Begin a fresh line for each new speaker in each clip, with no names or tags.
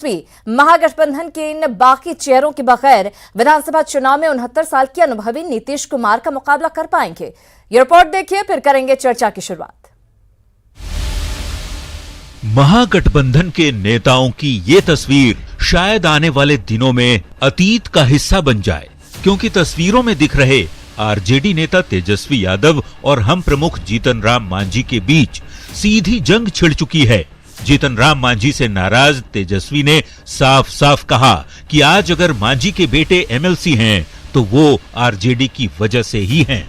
महागठबंधन के इन बाकी चेहरों के बगैर विधानसभा चुनाव में 69 साल के अनुभवी नीतीश कुमार का मुकाबला कर पाएंगे। ये रिपोर्ट देखिए, फिर करेंगे चर्चा की शुरुआत।
महागठबंधन के नेताओं की ये तस्वीर शायद आने वाले दिनों में अतीत का हिस्सा बन जाए, क्योंकि तस्वीरों में दिख रहे आरजेडी नेता तेजस्वी यादव और हम प्रमुख जीतन राम मांझी के बीच सीधी जंग छिड़ चुकी है। जीतन राम मांझी से नाराज तेजस्वी ने साफ साफ कहा कि आज अगर मांझी के बेटे एमएलसी हैं तो वो आरजेडी की वजह से ही हैं।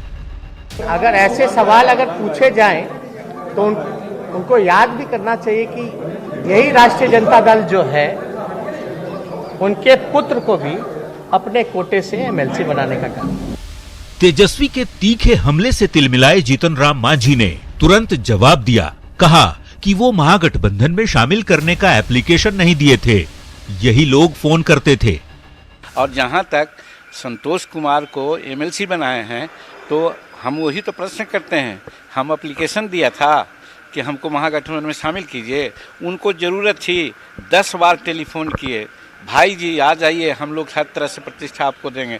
अगर ऐसे सवाल अगर पूछे जाएं तो उनको याद भी करना चाहिए कि यही राष्ट्रीय जनता दल जो है उनके पुत्र को भी अपने कोटे से एमएलसी बनाने का काम।
तेजस्वी के तीखे हमले से तिलमिलाए जीतन राम मांझी ने तुरंत जवाब दिया, कहा कि वो महागठबंधन में शामिल करने का एप्लीकेशन नहीं दिए थे, यही लोग फोन करते थे।
और जहां तक संतोष कुमार को एमएलसी बनाए हैं तो हम वही तो प्रश्न करते हैं। हम एप्लीकेशन दिया था कि हमको महागठबंधन में शामिल कीजिए, उनको जरूरत थी, 10 बार टेलीफोन किए, भाई जी आ जाइए, हम लोग हर तरह से प्रतिष्ठा आपको देंगे।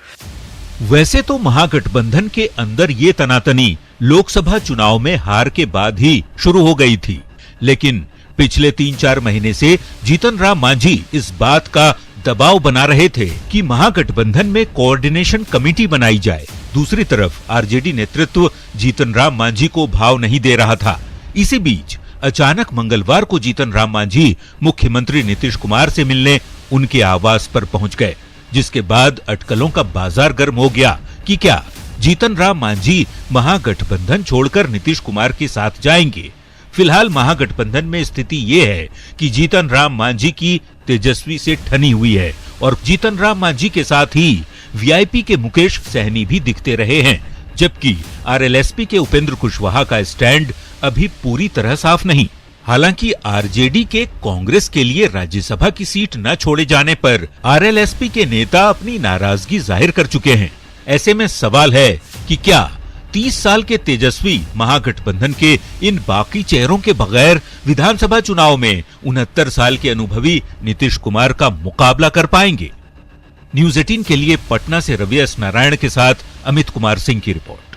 वैसे तो महागठबंधन के अंदर ये तनातनी लोकसभा चुनाव में हार के बाद ही शुरू हो गई थी, लेकिन पिछले 3-4 महीने से जीतन राम मांझी इस बात का दबाव बना रहे थे कि महागठबंधन में कोऑर्डिनेशन कमेटी बनाई जाए। दूसरी तरफ आरजेडी नेतृत्व जीतन राम मांझी को भाव नहीं दे रहा था। इसी बीच अचानक मंगलवार को जीतन राम मांझी मुख्यमंत्री नीतीश कुमार से मिलने उनके आवास पर पहुंच गए, जिसके बाद अटकलों का बाजार गर्म हो गया कि क्या जीतन राम मांझी महागठबंधन छोड़कर नीतीश कुमार के साथ जाएंगे। फिलहाल महागठबंधन में स्थिति ये है कि जीतन राम मांझी की तेजस्वी से ठनी हुई है और जीतन राम मांझी के साथ ही वीआईपी के मुकेश सहनी भी दिखते रहे हैं, जबकि आरएलएसपी के उपेंद्र कुशवाहा का स्टैंड अभी पूरी तरह साफ नहीं। हालांकि आरजेडी के कांग्रेस के लिए राज्यसभा की सीट न छोड़े जाने पर आरएलएसपी के नेता अपनी नाराजगी जाहिर कर चुके हैं। ऐसे में सवाल है कि क्या 30 साल के तेजस्वी महागठबंधन के इन बाकी चेहरों के बगैर विधानसभा चुनाव में 69 साल के अनुभवी नीतीश कुमार का मुकाबला कर पाएंगे। न्यूज 18 के लिए पटना से रवि एस नारायण के साथ अमित कुमार सिंह की रिपोर्ट।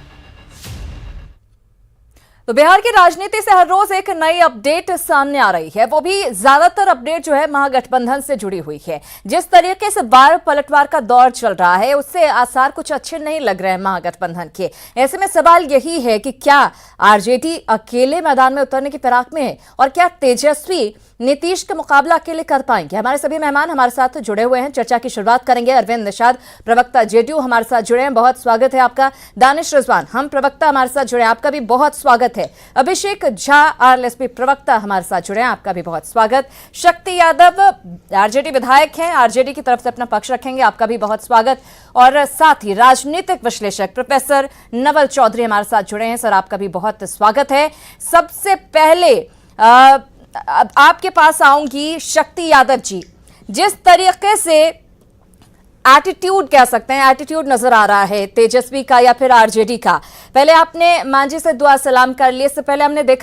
तो बिहार की राजनीति से हर रोज एक नई अपडेट सामने आ रही है, वो भी ज्यादातर अपडेट जो है महागठबंधन से जुड़ी हुई है। जिस तरीके से बार पलटवार का दौर चल रहा है उससे आसार कुछ अच्छे नहीं लग रहे हैं महागठबंधन के। ऐसे में सवाल यही है कि क्या आरजेडी अकेले मैदान में उतरने की फिराक में है और क्या तेजस्वी नीतीश का मुकाबला अकेले कर पाएंगे। हमारे सभी मेहमान हमारे साथ जुड़े हुए हैं, चर्चा की शुरुआत करेंगे। अरविंद निषाद प्रवक्ता जेडीयू हमारे साथ जुड़े हैं, बहुत स्वागत है आपका। दानिश रिजवान हम प्रवक्ता हमारे साथ जुड़े हैं, आपका भी बहुत स्वागत है। अभिषेक झा आरएलएसपी प्रवक्ता हमारे साथ जुड़े हैं, आपका भी बहुत स्वागत। शक्ति यादव आरजेडी विधायक हैं, आरजेडी की तरफ से अपना पक्ष रखेंगे, आपका भी बहुत स्वागत। और साथ ही राजनीतिक विश्लेषक प्रोफेसर नवल चौधरी हमारे साथ जुड़े हैं, सर आपका भी बहुत स्वागत है। सबसे पहले आपके पास आऊंगी शक्ति यादव जी, जिस तरीके से एटीट्यूड कह सकते हैं, एटीट्यूड नजर आ रहा है तेजस्वी का या फिर आरजेडी का। पहले आपने मांझी से दुआ सलाम कर लिए, इससे पहले हमने देखा